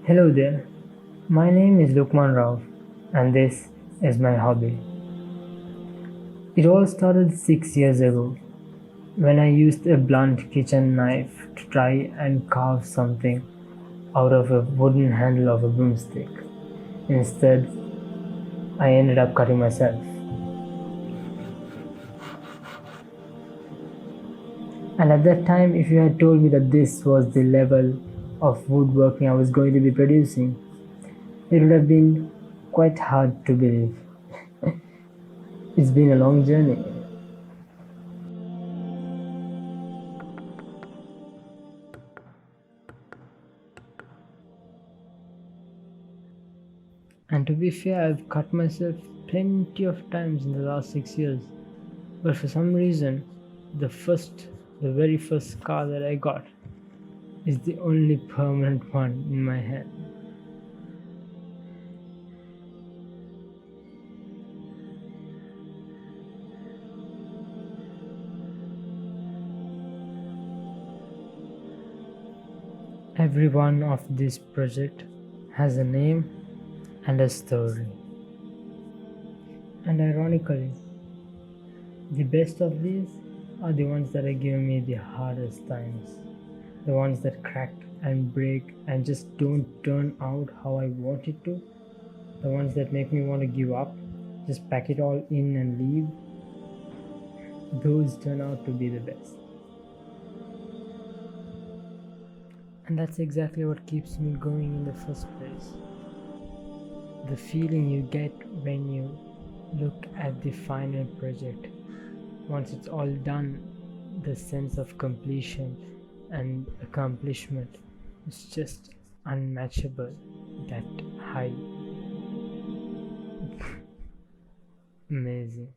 Hello there, my name is Lukman Rao and this is my hobby. It all started 6 years ago when I used a blunt kitchen knife to try and carve something out of a wooden handle of a broomstick. Instead, I ended up cutting myself. And at that time, if you had told me that this was the level of woodworking I was going to be producing, it would have been quite hard to believe. It's been a long journey. And to be fair, I've cut myself plenty of times in the last 6 years. But for some reason, the very first scar that I got is the only permanent one in my hand. Every one of this project has a name and a story. And ironically, the best of these are the ones that are giving me the hardest times. The ones that crack and break and just don't turn out how I want it to. The ones that make me want to give up, just pack it all in and leave. Those turn out to be the best. And that's exactly what keeps me going in the first place. The feeling you get when you look at the final project. Once it's all done, the sense of completion and accomplishment is just unmatchable. That high. Amazing.